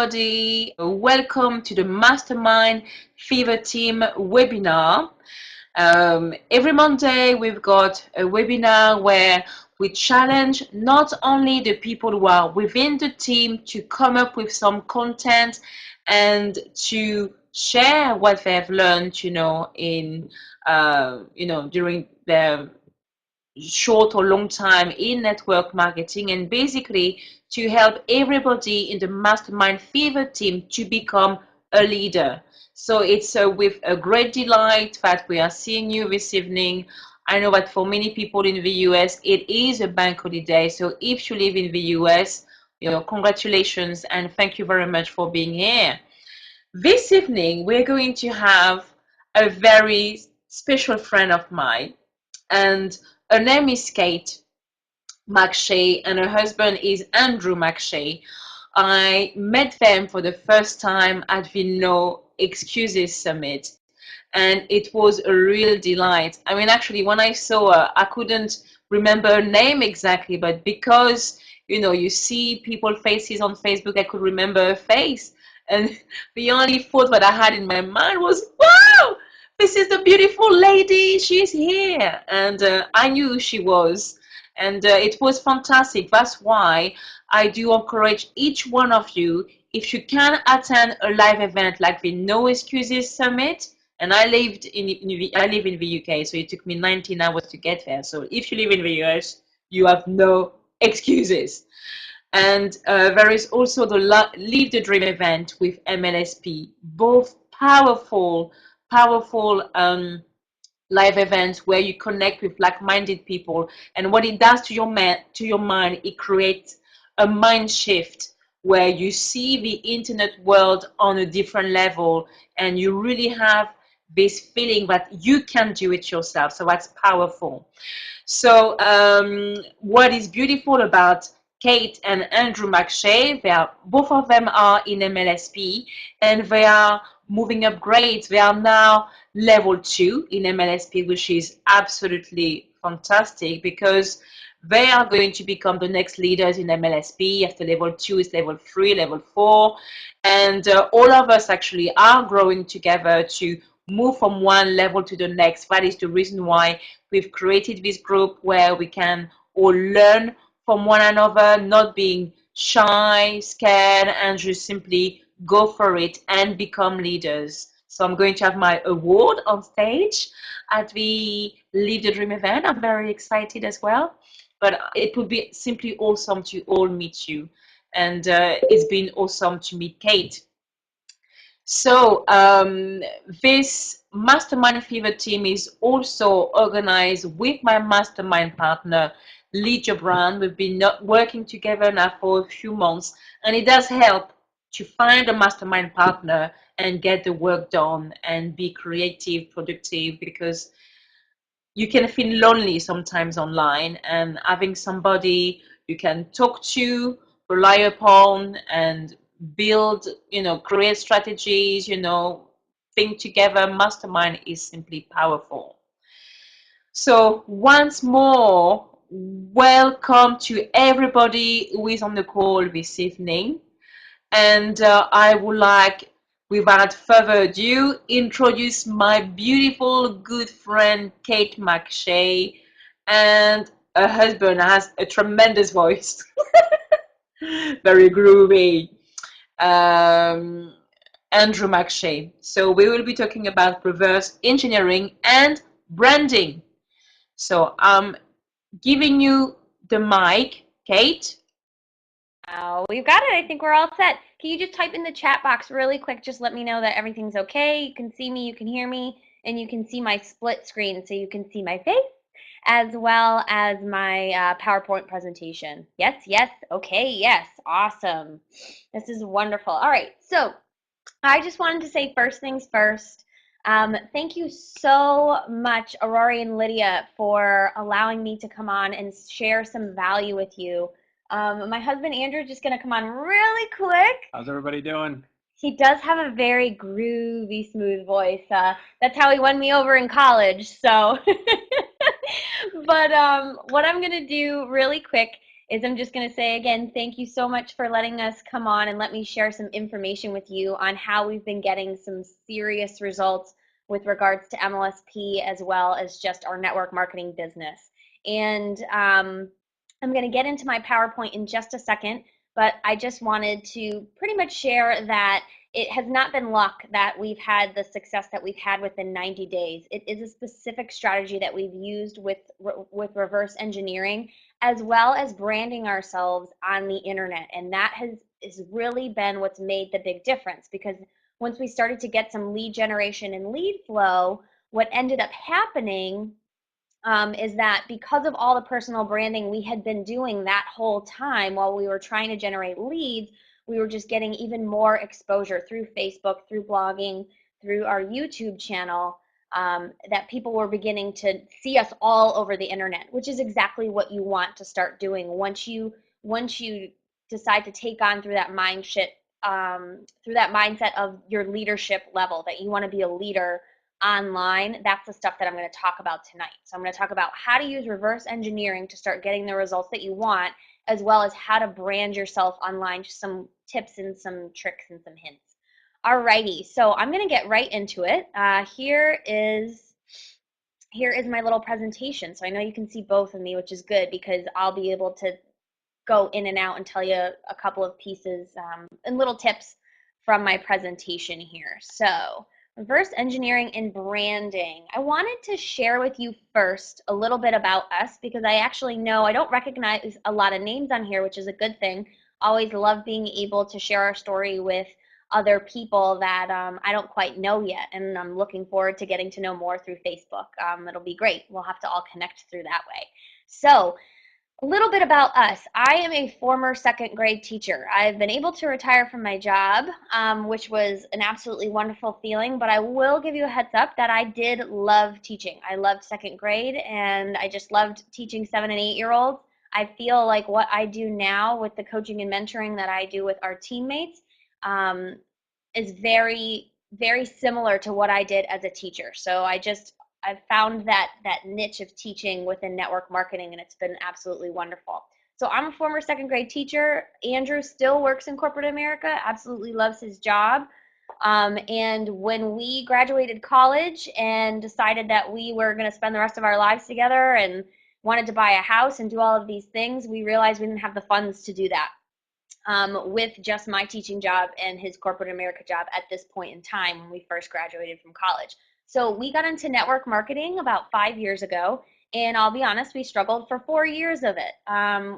everybody. Welcome to the Mastermind Fever Team webinar. Every Monday, we've got a webinar where we challenge not only the people who are within the team to come up with some content and to share what they've learned, during their short or long time in network marketing, and basically to help everybody in the Mastermind Fever team to become a leader. So it's with a great delight that we are seeing you this evening. I know that for many people in the US, it is a bank holiday. So if you live in the US, congratulations and thank you very much for being here. This evening, we're going to have a very special friend of mine, and her name is Kate McShay, and her husband is Andrew McShay. I met them for the first time at the No Excuses Summit, and it was a real delight. I mean, actually, when I saw her, I couldn't remember her name exactly, but because you see people faces on Facebook, I could remember her face. And the only thought that I had in my mind was, wow, this is the beautiful lady, she's here. And I knew who she was. And it was fantastic. That's why I do encourage each one of you, if you can attend a live event like the No Excuses Summit. And I live in the UK, so it took me 19 hours to get there. So if you live in the US, you have no excuses. And there is also the Live the Dream event with MLSP, both powerful live events where you connect with like-minded people. And what it does to your mind, it creates a mind shift where you see the internet world on a different level, and you really have this feeling that you can do it yourself. So that's powerful. So what is beautiful about Kate and Andrew McShay, both of them are in MLSP, and they are moving up grades. They are now level 2 in MLSP, which is absolutely fantastic because they are going to become the next leaders in MLSP. After level 2 is level 3, level 4. And all of us actually are growing together to move from one level to the next. That is the reason why we've created this group where we can all learn from one another, not being shy, scared, and just simply go for it and become leaders. So I'm going to have my award on stage at the Live the Dream event. I'm very excited as well. But it would be simply awesome to all meet you. And it's been awesome to meet Kate. So this Mastermind Fever team is also organized with my mastermind partner, Lydia Brown. We've been working together now for a few months, and it does help to find a mastermind partner and get the work done and be creative, productive, because you can feel lonely sometimes online, and having somebody you can talk to, rely upon, and build, create strategies, think together, mastermind is simply powerful. So once more, welcome to everybody who is on the call this evening. And I would like, without further ado, introduce my beautiful good friend Kate McShay, and her husband has a tremendous voice, very groovy, Andrew McShay. So we will be talking about reverse engineering and branding. So I'm giving you the mic, Kate. We've got it. I think we're all set. Can you just type in the chat box really quick? Just let me know that everything's okay. You can see me, you can hear me, and you can see my split screen so you can see my face as well as my PowerPoint presentation. Yes, yes, okay, yes, awesome. This is wonderful. All right, so I just wanted to say first things first. Thank you so much, Aurore and Lydia, for allowing me to come on and share some value with you. My husband Andrew is just going to come on really quick. How's everybody doing? He does have a very groovy, smooth voice. That's how he won me over in college. So, but what I'm going to do really quick is I'm just going to say again, thank you so much for letting us come on and let me share some information with you on how we've been getting some serious results with regards to MLSP as well as just our network marketing business. And I'm going to get into my PowerPoint in just a second, but I just wanted to pretty much share that it has not been luck that we've had the success that we've had within 90 days. It is a specific strategy that we've used with reverse engineering as well as branding ourselves on the internet. And that has really been what's made the big difference, because once we started to get some lead generation and lead flow, what ended up happening is that because of all the personal branding we had been doing that whole time while we were trying to generate leads, we were just getting even more exposure through Facebook, through blogging, through our YouTube channel, that people were beginning to see us all over the internet, which is exactly what you want to start doing once you decide to take on through that mindset of your leadership level, that you want to be a leader online. That's the stuff that I'm going to talk about tonight. So I'm going to talk about how to use reverse engineering to start getting the results that you want, as well as how to brand yourself online, just some tips and some tricks and some hints. Alrighty, so I'm going to get right into it. Here is my little presentation. So I know you can see both of me, which is good because I'll be able to go in and out and tell you a couple of pieces and little tips from my presentation here. So reverse engineering and branding. I wanted to share with you first a little bit about us, because I actually know I don't recognize a lot of names on here, which is a good thing. Always love being able to share our story with other people that I don't quite know yet, and I'm looking forward to getting to know more through Facebook. It'll be great. We'll have to all connect through that way. So a little bit about us. I am a former second grade teacher. I've been able to retire from my job, which was an absolutely wonderful feeling, but I will give you a heads up that I did love teaching. I loved second grade, and I just loved teaching 7 and 8-year-olds. I feel like what I do now with the coaching and mentoring that I do with our teammates is very, very similar to what I did as a teacher. So I've found that niche of teaching within network marketing, and it's been absolutely wonderful. So I'm a former second grade teacher. Andrew still works in corporate America, absolutely loves his job. And when we graduated college and decided that we were going to spend the rest of our lives together and wanted to buy a house and do all of these things, we realized we didn't have the funds to do that. With just my teaching job and his corporate America job at this point in time when we first graduated from college. So we got into network marketing about 5 years ago, and I'll be honest, we struggled for 4 years of it.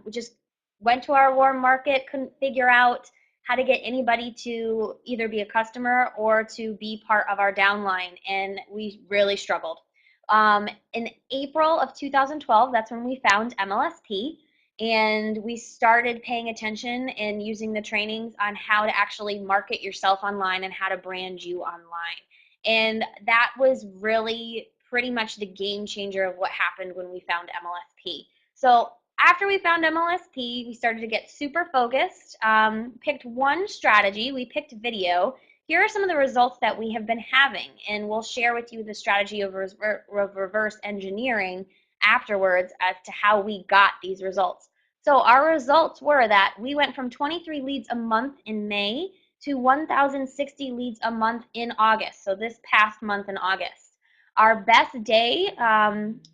We just went to our warm market, couldn't figure out how to get anybody to either be a customer or to be part of our downline, and we really struggled. In April of 2012, that's when we found MLSP, and we started paying attention and using the trainings on how to actually market yourself online and how to brand you online. And that was really pretty much the game changer of what happened when we found MLSP. So after we found MLSP, we started to get super focused, picked one strategy. We picked video. Here are some of the results that we have been having, and we'll share with you the strategy of reverse engineering afterwards as to how we got these results. So our results were that we went from 23 leads a month in May to 1,060 leads a month in August, so this past month in August. Our best day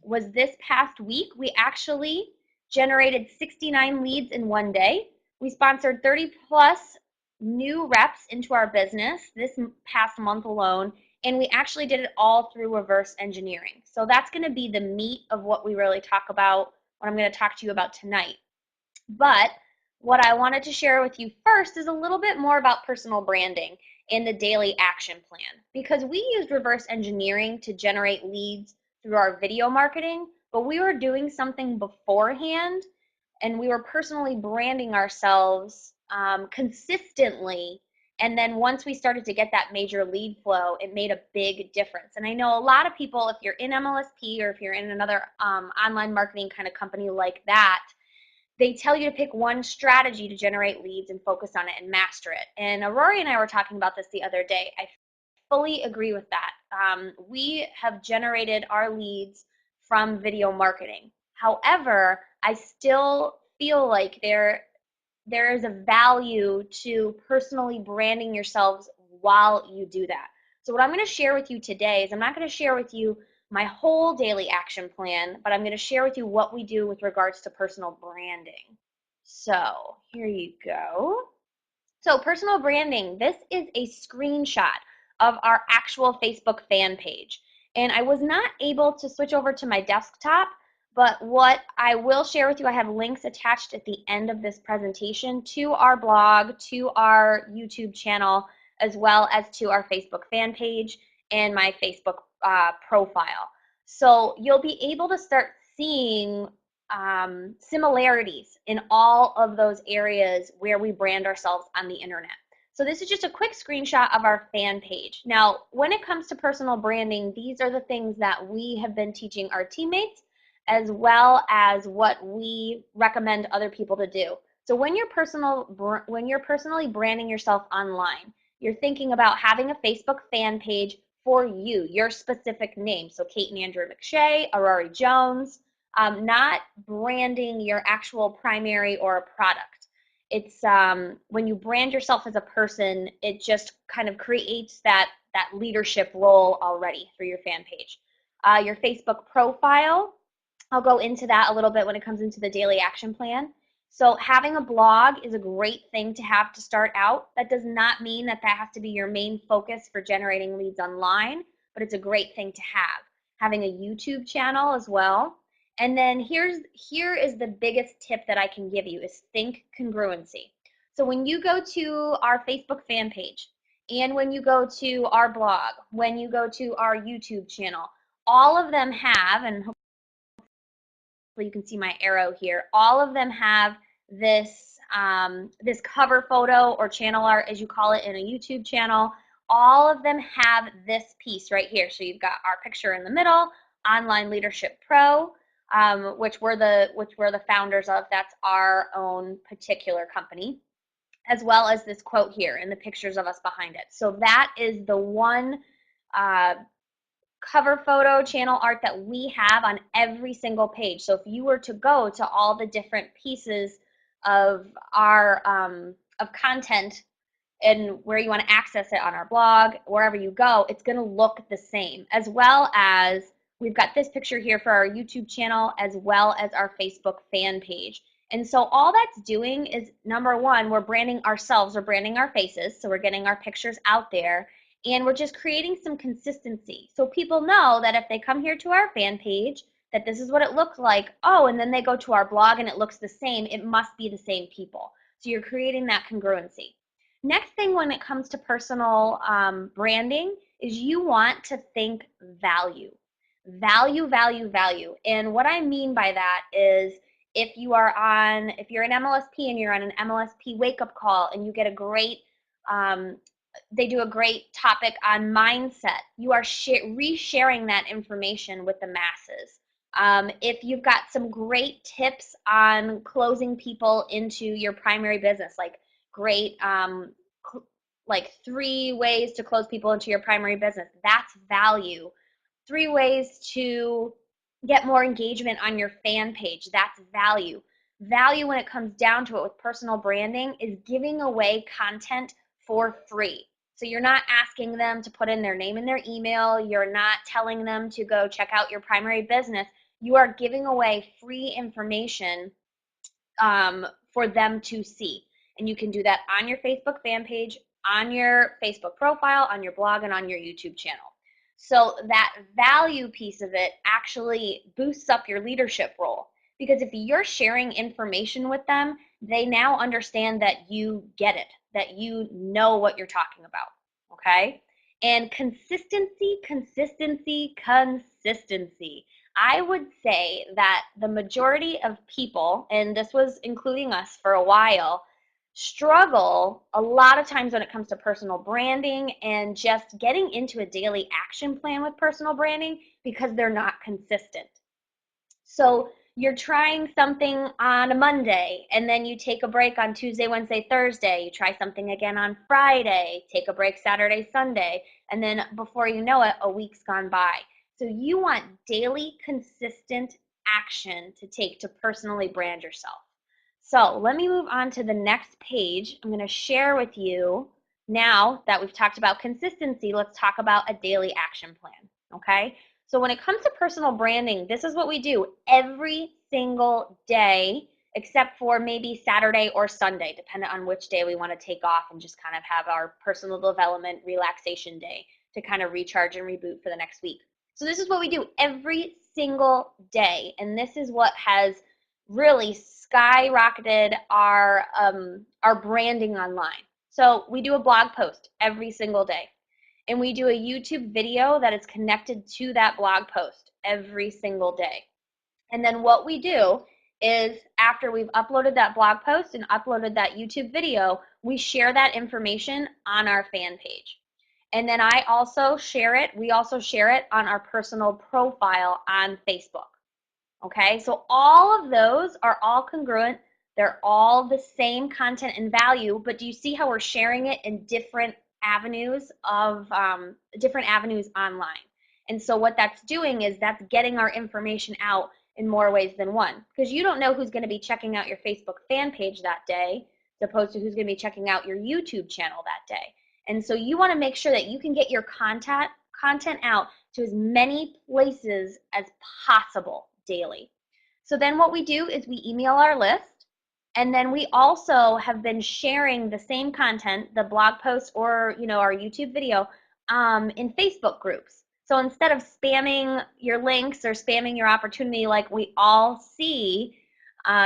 was this past week. We actually generated 69 leads in one day. We sponsored 30 plus new reps into our business this past month alone, and we actually did it all through reverse engineering. So that's going to be the meat of what we really talk about, what I'm going to talk to you about tonight. But what I wanted to share with you first is a little bit more about personal branding and the daily action plan, because we used reverse engineering to generate leads through our video marketing, but we were doing something beforehand, and we were personally branding ourselves consistently. And then once we started to get that major lead flow, it made a big difference. And I know a lot of people, if you're in MLSP or if you're in another online marketing kind of company like that, they tell you to pick one strategy to generate leads and focus on it and master it. And Aurore and I were talking about this the other day. I fully agree with that. We have generated our leads from video marketing. However, I still feel like there is a value to personally branding yourselves while you do that. So what I'm going to share with you today is I'm not going to share with you my whole daily action plan, but I'm going to share with you what we do with regards to personal branding. So here you go. So personal branding, this is a screenshot of our actual Facebook fan page. And I was not able to switch over to my desktop, but what I will share with you, I have links attached at the end of this presentation to our blog, to our YouTube channel, as well as to our Facebook fan page and my Facebook profile. So you'll be able to start seeing similarities in all of those areas where we brand ourselves on the internet. So this is just a quick screenshot of our fan page. Now, when it comes to personal branding, these are the things that we have been teaching our teammates, as well as what we recommend other people to do. So when you're personally branding yourself online, you're thinking about having a Facebook fan page for you, your specific name. So Kate and Andrew McShay, Aurore Jones, not branding your actual primary or a product. It's when you brand yourself as a person, it just kind of creates that leadership role already through your fan page. Your Facebook profile, I'll go into that a little bit when it comes into the daily action plan. So having a blog is a great thing to have to start out. That does not mean that has to be your main focus for generating leads online, but it's a great thing to have. Having a YouTube channel as well. And then here is the biggest tip that I can give you is think congruency. So when you go to our Facebook fan page and when you go to our blog, when you go to our YouTube channel, all of them have, and hopefully you can see my arrow here, all of them have this, this cover photo or channel art, as you call it in a YouTube channel. All of them have this piece right here. So you've got our picture in the middle, Online Leadership Pro, which we're the founders of. That's our own particular company, as well as this quote here and the pictures of us behind it. So that is the one cover photo channel art that we have on every single page. So if you were to go to all the different pieces of our of content and where you want to access it on our blog, wherever you go, it's going to look the same, as well as we've got this picture here for our YouTube channel, as well as our Facebook fan page. And so all that's doing is, number one, we're branding ourselves, we're branding our faces, so we're getting our pictures out there, and we're just creating some consistency. So people know that if they come here to our fan page, that this is what it looks like. Oh, and then they go to our blog and it looks the same. It must be the same people. So you're creating that congruency. Next thing when it comes to personal branding is you want to think value. Value, value, value. And what I mean by that is if you're an MLSP and you're on an MLSP wake-up call and you get a great, they do a great topic on mindset, you are resharing that information with the masses. If you've got some great tips on closing people into your primary business, like great like 3 ways to close people into your primary business, that's value. 3 ways to get more engagement on your fan page, that's value. Value, when it comes down to it with personal branding, is giving away content for free. So you're not asking them to put in their name and their email, you're not telling them to go check out your primary business, you are giving away free information for them to see. And you can do that on your Facebook fan page, on your Facebook profile, on your blog, and on your YouTube channel. So that value piece of it actually boosts up your leadership role. Because if you're sharing information with them, they now understand that you get it, that you know what you're talking about, okay? And consistency, consistency, consistency. I would say that the majority of people, and this was including us for a while, struggle a lot of times when it comes to personal branding and just getting into a daily action plan with personal branding because they're not consistent. So you're trying something on a Monday and then you take a break on Tuesday, Wednesday, Thursday. You try something again on Friday, take a break Saturday, Sunday, and then before you know it, a week's gone by. So you want daily consistent action to take to personally brand yourself. So let me move on to the next page. I'm going to share with you, now that we've talked about consistency, let's talk about a daily action plan, okay? So when it comes to personal branding, this is what we do every single day, except for maybe Saturday or Sunday, depending on which day we want to take off and just kind of have our personal development relaxation day to kind of recharge and reboot for the next week. So this is what we do every single day, and this is what has really skyrocketed our branding online. So we do a blog post every single day, and we do a YouTube video that is connected to that blog post every single day. And then what we do is, after we've uploaded that blog post and uploaded that YouTube video, we share that information on our fan page. And then we also share it on our personal profile on Facebook. Okay, so all of those are all congruent. They're all the same content and value, but do you see how we're sharing it in different avenues online? And so what that's doing is that's getting our information out in more ways than one, because you don't know who's going to be checking out your Facebook fan page that day, as opposed to who's going to be checking out your YouTube channel that day. And so you want to make sure that you can get your content out to as many places as possible daily. So then what we do is we email our list, and then we also have been sharing the same content, the blog post or our YouTube video, in Facebook groups. So instead of spamming your links or spamming your opportunity like we all see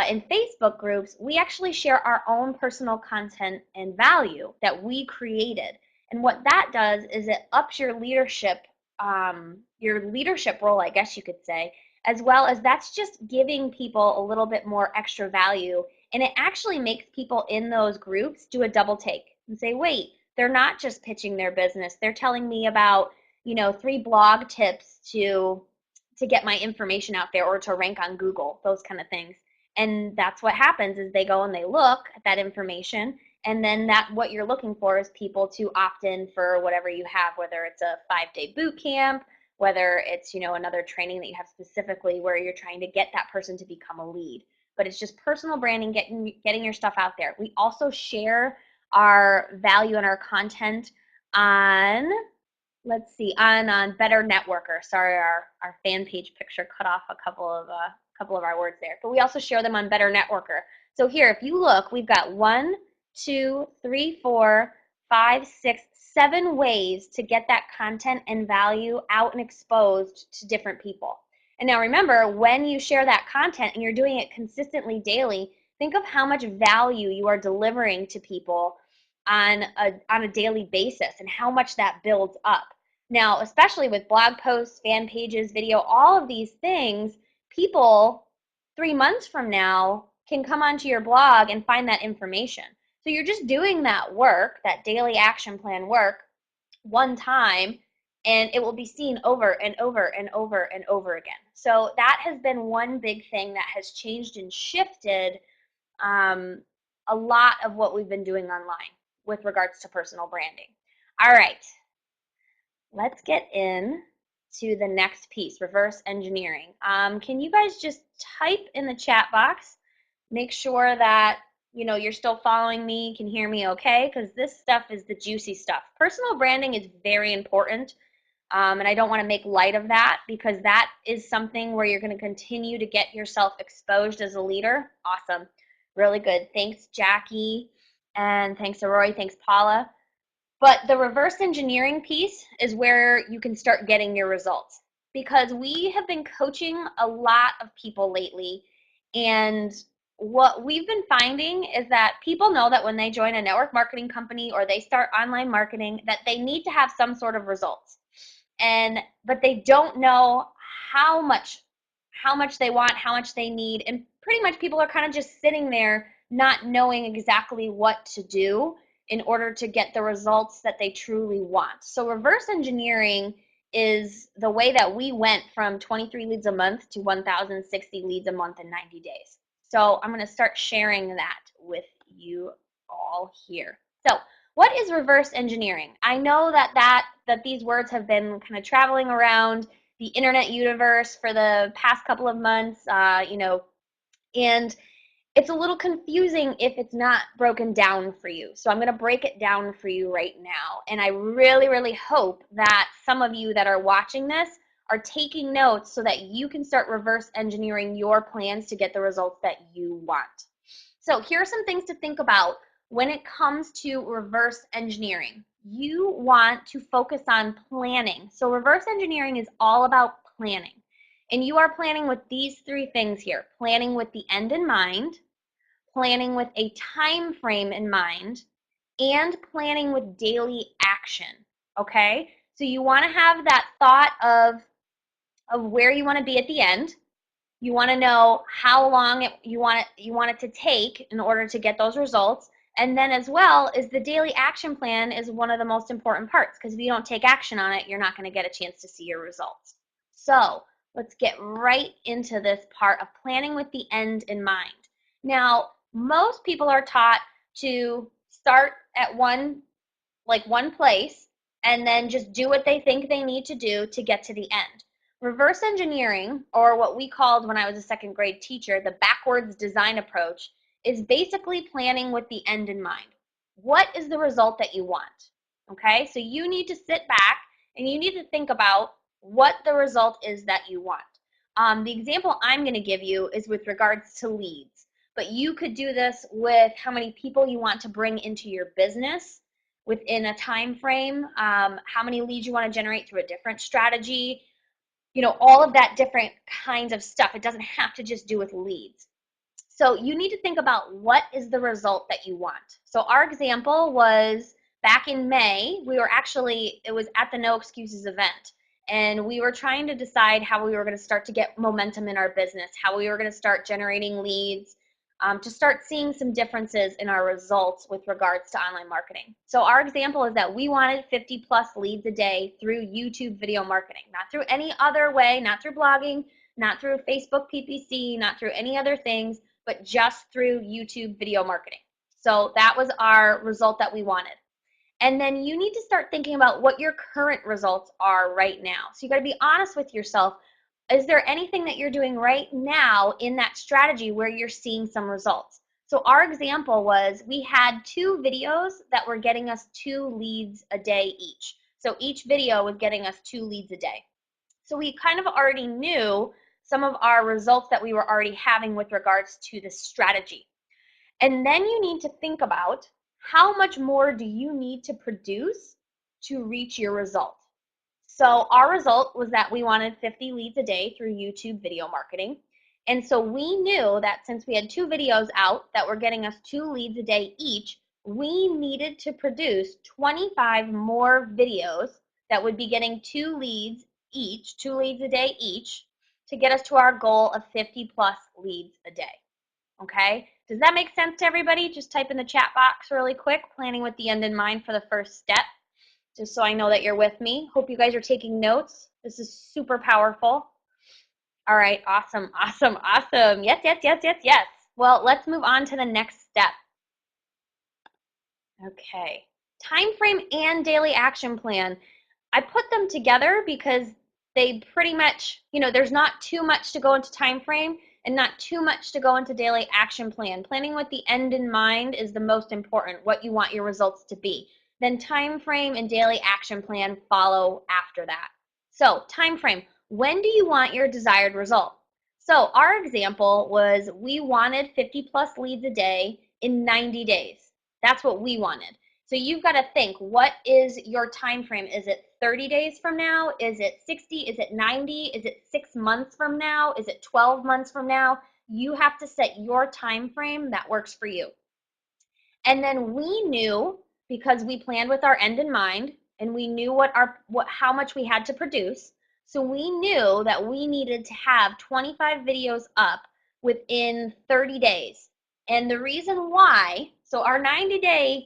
in Facebook groups, we actually share our own personal content and value that we created. And what that does is it ups your leadership role, I guess you could say, as well as that's just giving people a little bit more extra value. And it actually makes people in those groups do a double take and say, wait, they're not just pitching their business. They're telling me about, 3 blog tips to get my information out there or to rank on Google, those kind of things. And that's what happens is they go and they look at that information, and then what you're looking for is people to opt in for whatever you have, whether it's a 5-day boot camp, whether it's another training that you have specifically where you're trying to get that person to become a lead. But it's just personal branding, getting your stuff out there. We also share our value and our content on, on Better Networker. Sorry, our fan page picture cut off a couple of our words there. But we also share them on Better Networker. So here, if you look, we've got 1, 2, 3, 4, 5, 6, 7 ways to get that content and value out and exposed to different people. And now remember, when you share that content and you're doing it consistently daily, think of how much value you are delivering to people on a daily basis and how much that builds up. Now, especially with blog posts, fan pages, video, all of these things, people 3 months from now can come onto your blog and find that information. So you're just doing that work, that daily action plan work, one time, and it will be seen over and over and over and over again. So that has been one big thing that has changed and shifted a lot of what we've been doing online with regards to personal branding. All right, let's get in to the next piece, reverse engineering. Can you guys just type in the chat box, make sure that you're still following me, can hear me okay, because this stuff is the juicy stuff. Personal branding is very important, and I don't want to make light of that, because that is something where you're going to continue to get yourself exposed as a leader. Awesome. Really good. Thanks, Jackie, and thanks, Aurore. Thanks, Paula. But the reverse engineering piece is where you can start getting your results, because we have been coaching a lot of people lately, and what we've been finding is that people know that when they join a network marketing company or they start online marketing, that they need to have some sort of results, but they don't know how much they want, how much they need, and pretty much people are kind of just sitting there not knowing exactly what to do in order to get the results that they truly want. So reverse engineering is the way that we went from 23 leads a month to 1,060 leads a month in 90 days. So I'm going to start sharing that with you all here. So what is reverse engineering? I know that these words have been kind of traveling around the internet universe for the past couple of months, and it's a little confusing if it's not broken down for you. So I'm going to break it down for you right now. And I really, really hope that some of you that are watching this are taking notes so that you can start reverse engineering your plans to get the results that you want. So here are some things to think about when it comes to reverse engineering. You want to focus on planning. So reverse engineering is all about planning. And you are planning with these three things here: planning with the end in mind, planning with a time frame in mind, and planning with daily action. Okay? So you want to have that thought of where you want to be at the end. You want to know how long you want it to take in order to get those results. And then as well is the daily action plan is one of the most important parts, because if you don't take action on it, you're not going to get a chance to see your results. So let's get right into this part of planning with the end in mind. Now, most people are taught to start at one place and then just do what they think they need to do to get to the end. Reverse engineering, or what we called when I was a second grade teacher, the backwards design approach, is basically planning with the end in mind. What is the result that you want? Okay, so you need to sit back and you need to think about what the result is that you want. The example I'm going to give you is with regards to leads, but you could do this with how many people you want to bring into your business within a time frame, how many leads you want to generate through a different strategy, all of that different kinds of stuff. It doesn't have to just do with leads. So you need to think about what is the result that you want. So our example was back in May, it was at the No Excuses event. And we were trying to decide how we were going to start to get momentum in our business, how we were going to start generating leads, to start seeing some differences in our results with regards to online marketing. So our example is that we wanted 50 plus leads a day through YouTube video marketing, not through any other way, not through blogging, not through Facebook PPC, not through any other things, but just through YouTube video marketing. So that was our result that we wanted. And then you need to start thinking about what your current results are right now. So you got to be honest with yourself. Is there anything that you're doing right now in that strategy where you're seeing some results? So our example was we had 2 videos that were getting us 2 leads a day each. So each video was getting us 2 leads a day. So we kind of already knew some of our results that we were already having with regards to the strategy. And then you need to think about how much more do you need to produce to reach your result. So our result was that we wanted 50 leads a day through YouTube video marketing. And so we knew that since we had 2 videos out that were getting us 2 leads a day each, we needed to produce 25 more videos that would be getting 2 leads each, 2 leads a day each, to get us to our goal of 50 plus leads a day. Okay, does that make sense to everybody? Just type in the chat box really quick, planning with the end in mind for the first step, just so I know that you're with me. Hope you guys are taking notes. This is super powerful. All right, awesome, awesome, awesome. Yes, yes, yes, yes, yes. Well, let's move on to the next step. Okay, time frame and daily action plan. I put them together because they pretty much, there's not too much to go into time frame and not too much to go into daily action plan. Planning with the end in mind is the most important, what you want your results to be. Then time frame and daily action plan follow after that. So time frame, when do you want your desired result? So our example was we wanted 50 plus leads a day in 90 days. That's what we wanted. So you've got to think, what is your time frame? Is it 30 days from now? Is it 60? Is it 90? Is it 6 months from now? Is it 12 months from now? You have to set your time frame that works for you. And then we knew, because we planned with our end in mind, and we knew how much we had to produce. So we knew that we needed to have 25 videos up within 30 days. And the reason why, so our 90 days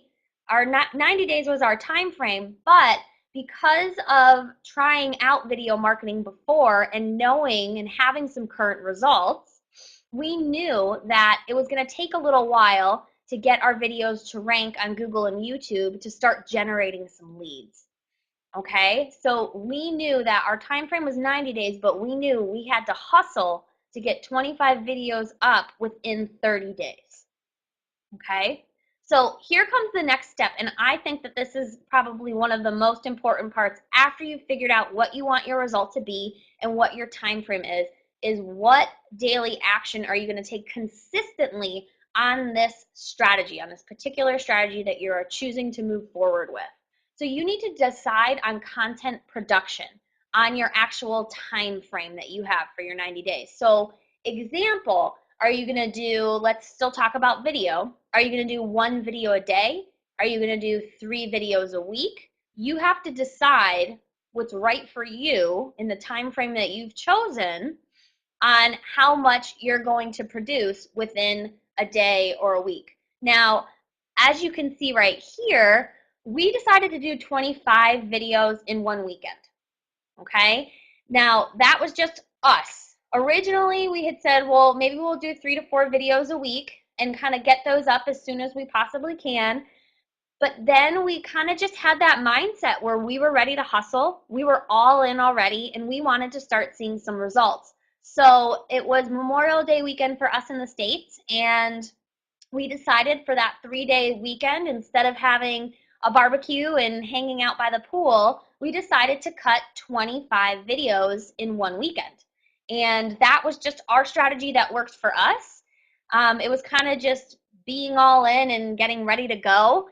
was our time frame, but because of trying out video marketing before and knowing and having some current results, we knew that it was going to take a little while to get our videos to rank on Google and YouTube to start generating some leads. Okay, so we knew that our time frame was 90 days, but we knew we had to hustle to get 25 videos up within 30 days. Okay? So here comes the next step, and I think that this is probably one of the most important parts after you've figured out what you want your result to be and what your time frame is what daily action are you going to take consistently on this strategy, on this particular strategy that you're choosing to move forward with. So you need to decide on content production, on your actual time frame that you have for your 90 days. So example, are you going to do, let's still talk about video. Are you going to do 1 video a day? Are you going to do 3 videos a week? You have to decide what's right for you in the time frame that you've chosen on how much you're going to produce within a day or a week. Now, as you can see right here, we decided to do 25 videos in 1 weekend. Okay? Now, that was just us. Originally, we had said, well, maybe we'll do 3 to 4 videos a week and kind of get those up as soon as we possibly can. But then we kind of just had that mindset where we were ready to hustle. We were all in already, and we wanted to start seeing some results. So it was Memorial Day weekend for us in the States, and we decided for that 3-day weekend, instead of having a barbecue and hanging out by the pool, we decided to cut 25 videos in 1 weekend. And that was just our strategy that worked for us. It was kind of just being all in and getting ready to go.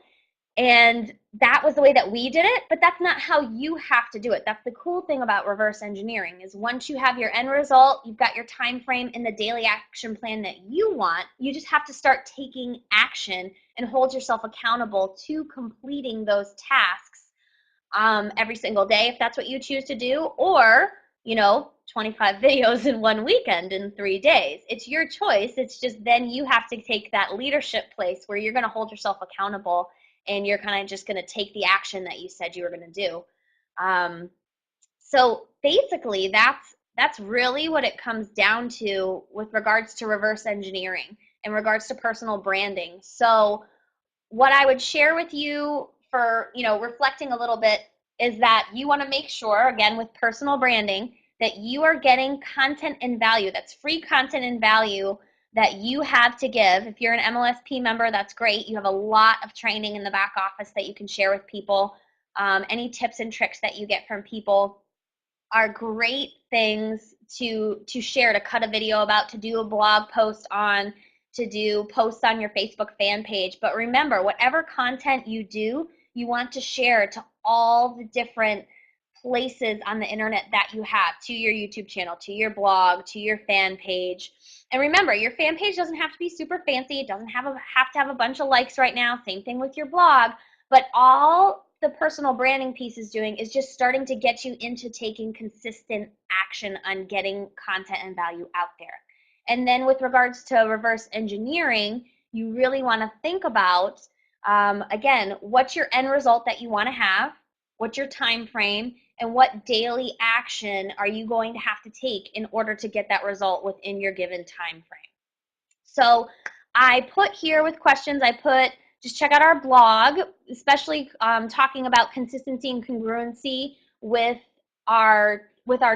And that was the way that we did it, but that's not how you have to do it. That's the cool thing about reverse engineering is once you have your end result, you've got your time frame and the daily action plan that you want, you just have to start taking action and hold yourself accountable to completing those tasks every single day if that's what you choose to do, or 25 videos in 1 weekend in 3 days. It's your choice. It's just then you have to take that leadership place where you're going to hold yourself accountable and you're kind of just going to take the action that you said you were going to do. So basically, that's really what it comes down to with regards to reverse engineering, in regards to personal branding. So what I would share with you for reflecting a little bit is that you want to make sure, again, with personal branding, that you are getting content and value. That's free content and value that you have to give. If you're an MLSP member, that's great. You have a lot of training in the back office that you can share with people. Any tips and tricks that you get from people are great things to share, to cut a video about, to do a blog post on, to do posts on your Facebook fan page. But remember, whatever content you do, you want to share to all the different places on the internet that you have, to your YouTube channel, to your blog, to your fan page. And remember, your fan page doesn't have to be super fancy. It doesn't have to have a bunch of likes right now. Same thing with your blog. But all the personal branding piece is doing is just starting to get you into taking consistent action on getting content and value out there. And then with regards to reverse engineering, you really want to think about, again, what's your end result that you want to have, what's your time frame, and what daily action are you going to have to take in order to get that result within your given time frame. So I put here with questions, just check out our blog, especially talking about consistency and congruency with our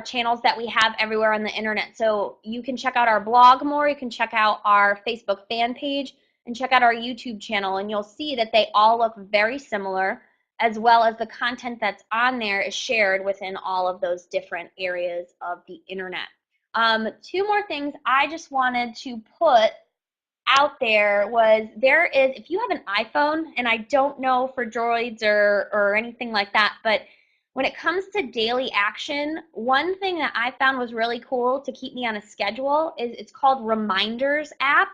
channels that we have everywhere on the internet. So you can check out our blog more, you can check out our Facebook fan page, and check out our YouTube channel, and you'll see that they all look very similar, as well as the content that's on there is shared within all of those different areas of the internet. 2 more things I just wanted to put out there was if you have an iPhone, and I don't know for Droids or anything like that, but when it comes to daily action, one thing that I found was really cool to keep me on a schedule is it's called Reminders app,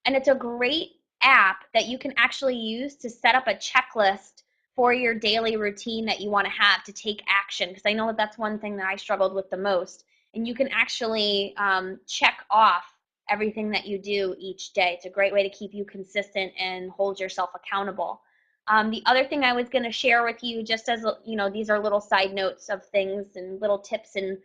and it's a great app that you can actually use to set up a checklist for your daily routine that you want to have to take action, because I know that that's one thing that I struggled with the most. And you can actually check off everything that you do each day. It's a great way to keep you consistent and hold yourself accountable. The other thing I was going to share with you, just as these are little side notes of things and little tips and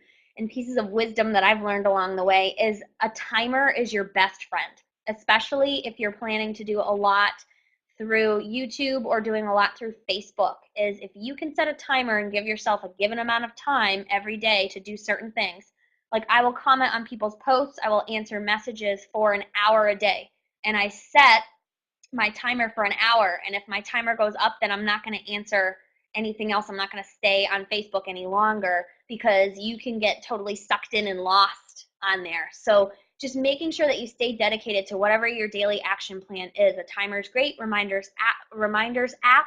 pieces of wisdom that I've learned along the way, is a timer is your best friend, especially if you're planning to do a lot through YouTube or doing a lot through Facebook. Is if you can set a timer and give yourself a given amount of time every day to do certain things, Like, I will comment on people's posts. I will answer messages for an hour a day. And I set my timer for an hour. And if my timer goes up, then I'm not going to answer anything else. I'm not going to stay on Facebook any longer, because you can get totally sucked in and lost on there. So just making sure that you stay dedicated to whatever your daily action plan is. A timer is great. Reminders app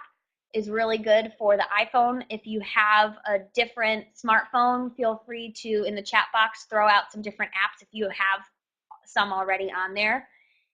is really good for the iPhone. If you have a different smartphone, feel free to, in the chat box, throw out some different apps if you have some already on there.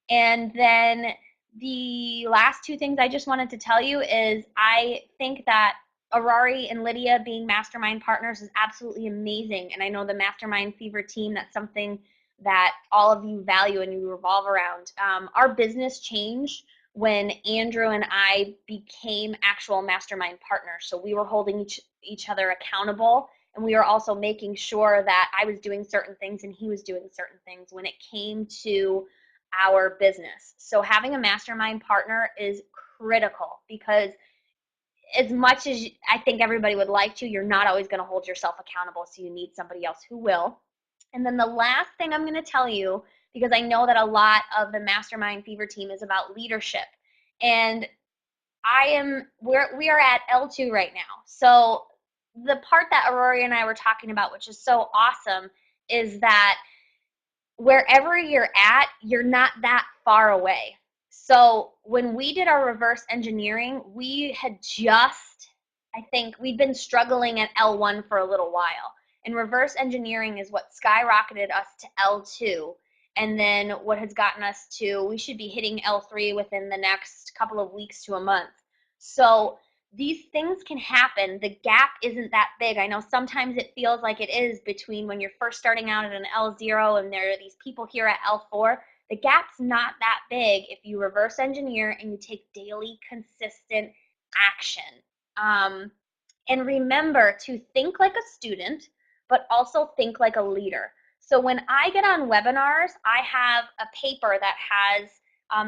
And then the last two things I just wanted to tell you is, I think that Aurore and Lydia being mastermind partners is absolutely amazing. And I know the Mastermind Fever team, that's something that all of you value and you revolve around. Our business changed when Andrew and I became actual mastermind partners. So we were holding each other accountable, and we were also making sure that I was doing certain things and he was doing certain things when it came to our business. So having a mastermind partner is critical, because as much as I think everybody would like to, you're not always going to hold yourself accountable. So you need somebody else who will. And then the last thing I'm going to tell you, because I know that a lot of the Mastermind Fever team is about leadership. And we are at L2 right now. So the part that Aurora and I were talking about, which is so awesome, is that wherever you're at, you're not that far away. So when we did our reverse engineering, we had just, I think we'd been struggling at L1 for a little while. And reverse engineering is what skyrocketed us to L2. And then what has gotten us to, we should be hitting L3 within the next couple of weeks to a month. So these things can happen. The gap isn't that big. I know sometimes it feels like it is between when you're first starting out at an L0 and there are these people here at L4. The gap's not that big if you reverse engineer and you take daily consistent action. And remember to think like a student, but also think like a leader. So when I get on webinars, I have a paper that has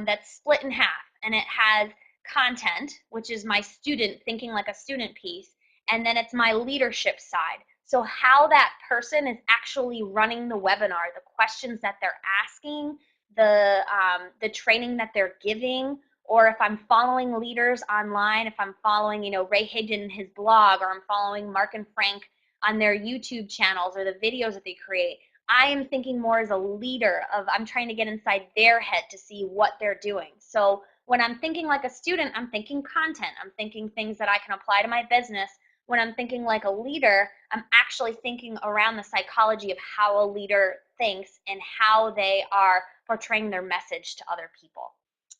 that's split in half, and it has content, which is my student thinking like a student piece, and then it's my leadership side. So how that person is actually running the webinar, the questions that they're asking, the training that they're giving, or if I'm following leaders online, if I'm following, Ray Higdon and his blog, or I'm following Mark and Frank on their YouTube channels or the videos that they create, I am thinking more as a leader of, I'm trying to get inside their head to see what they're doing. So when I'm thinking like a student, I'm thinking content. I'm thinking things that I can apply to my business. When I'm thinking like a leader, I'm actually thinking around the psychology of how a leader thinks and how they are portraying their message to other people.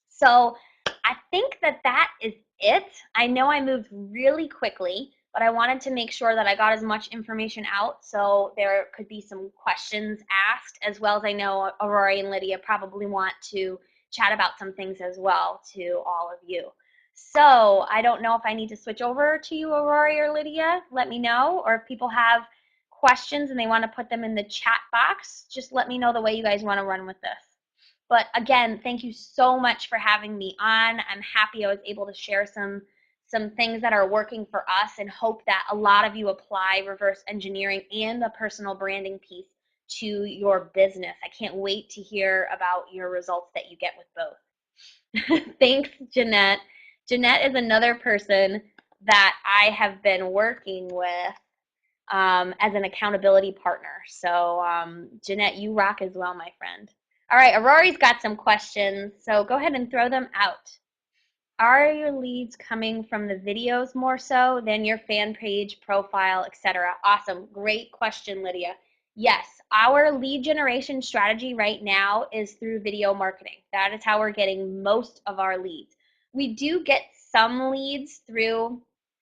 So I think that is it. I know I moved really quickly, but I wanted to make sure that I got as much information out so there could be some questions asked, as well as I know Aurora and Lydia probably want to chat about some things as well to all of you. So I don't know if I need to switch over to you, Aurora or Lydia. Let me know. Or if people have questions and they want to put them in the chat box, just let me know the way you guys want to run with this. But again, thank you so much for having me on. I'm happy I was able to share some things that are working for us, and hope that a lot of you apply reverse engineering and the personal branding piece to your business. I can't wait to hear about your results that you get with both. Thanks, Jeanette. Jeanette is another person that I have been working with as an accountability partner. So Jeanette, you rock as well, my friend. All right, Aurore's got some questions, so go ahead and throw them out. Are your leads coming from the videos more so than your fan page, profile, etc.? Awesome. Great question, Lydia. Yes, our lead generation strategy right now is through video marketing. That is how we're getting most of our leads. We do get some leads through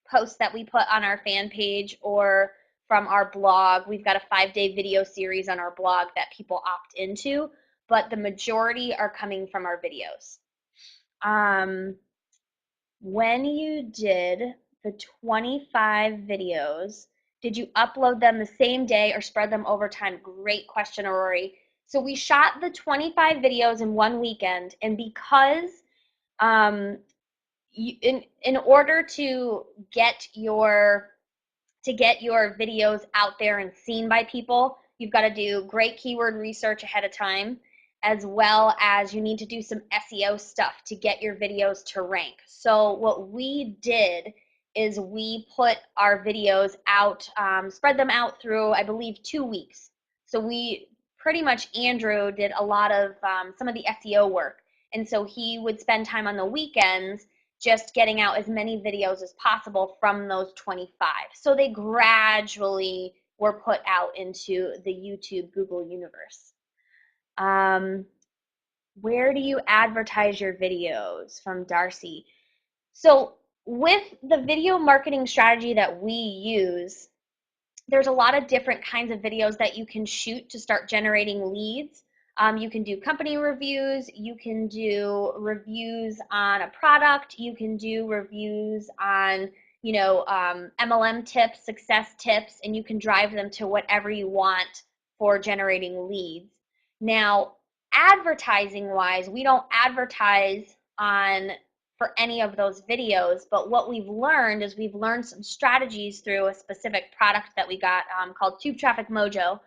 posts that we put on our fan page or from our blog. We've got a 5-day video series on our blog that people opt into, but the majority are coming from our videos. When you did the 25 videos, did you upload them the same day or spread them over time? Great question, Aurora. So we shot the 25 videos in one weekend, and because in order to get your videos out there and seen by people, You've got to do great keyword research ahead of time, as well as you need to do some SEO stuff to get your videos to rank. So what we did is we put our videos out, spread them out through, I believe, 2 weeks. So we pretty much, Andrew did a lot of some of the SEO work. And so he would spend time on the weekends just getting out as many videos as possible from those 25. So they gradually were put out into the YouTube Google universe. Where do you advertise your videos? From Darcy. So with the video marketing strategy that we use, there's a lot of different kinds of videos that you can shoot to start generating leads. You can do company reviews, you can do reviews on a product, you can do reviews on, MLM tips, success tips, and you can drive them to whatever you want for generating leads. Now, advertising wise, we don't advertise on for any of those videos, but what we've learned is we've learned some strategies through a specific product that we got called Tube Traffic Mojo,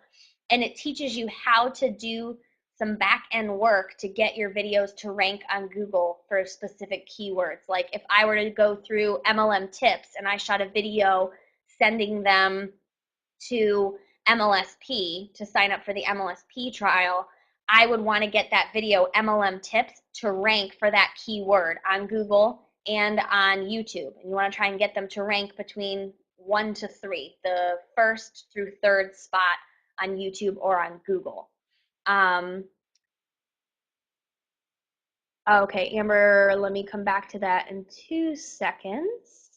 and it teaches you how to do some back end work to get your videos to rank on Google for specific keywords. Like if I were to go through MLM tips and I shot a video sending them to MLSP to sign up for the MLSP trial, I would want to get that video MLM tips to rank for that keyword on Google and on YouTube. And you want to try and get them to rank between 1 to 3, the first through third spot on YouTube or on Google. Okay, Amber, let me come back to that in 2 seconds.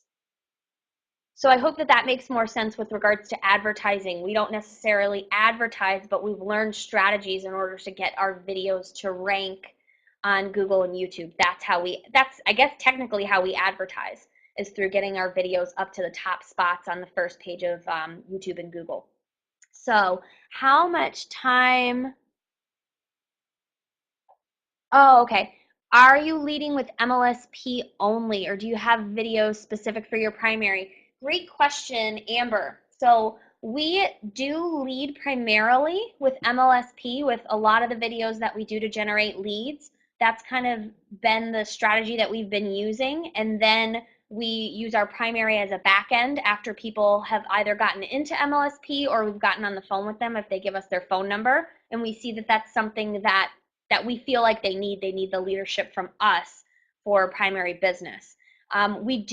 So I hope that that makes more sense with regards to advertising. We don't necessarily advertise, but we've learned strategies in order to get our videos to rank on Google and YouTube. That's I guess technically how we advertise, is through getting our videos up to the top spots on the first page of YouTube and Google. So how much time? Oh, okay. Are you leading with MLSP only, or do you have videos specific for your primary? Great question, Amber. So we do lead primarily with MLSP with a lot of the videos that we do to generate leads. That's kind of been the strategy that we've been using. And then we use our primary as a back end after people have either gotten into MLSP or we've gotten on the phone with them if they give us their phone number. And we see that that's something that we feel like they need the leadership from us for primary business. We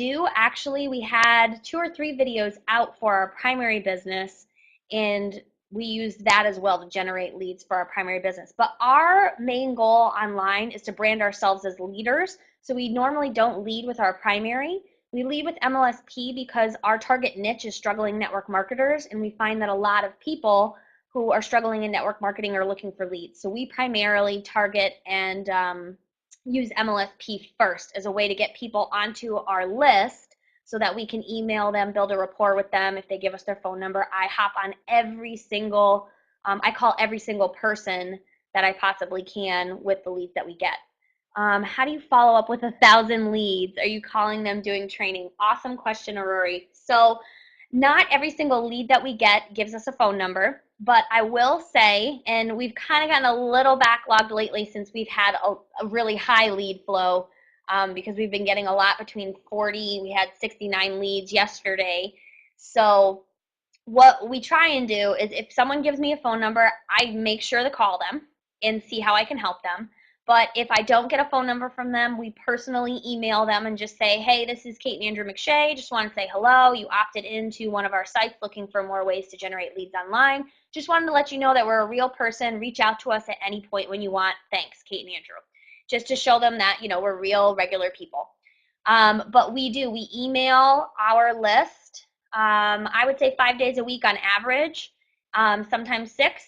had 2 or 3 videos out for our primary business, and we use that as well to generate leads for our primary business. But our main goal online is to brand ourselves as leaders. So we normally don't lead with our primary. We lead with MLSP because our target niche is struggling network marketers, and we find that a lot of people who are struggling in network marketing are looking for leads. So we primarily target and use MLSP first as a way to get people onto our list so that we can email them, build a rapport with them. If they give us their phone number, I hop on every single, I call every single person that I possibly can with the leads that we get. How do you follow up with 1,000 leads? Are you calling them, doing training? Awesome question, Aurore. So not every single lead that we get gives us a phone number, but I will say, and we've kind of gotten a little backlogged lately since we've had a really high lead flow because we've been getting a lot between 40, we had 69 leads yesterday. So what we try and do is if someone gives me a phone number, I make sure to call them and see how I can help them. But if I don't get a phone number from them, we personally email them and just say, hey, this is Kate and Andrew McShay. Just want to say hello. You opted into one of our sites looking for more ways to generate leads online. Just wanted to let you know that we're a real person. Reach out to us at any point when you want. Thanks, Kate and Andrew. Just to show them that, we're real, regular people. But we email our list, I would say 5 days a week on average, sometimes 6.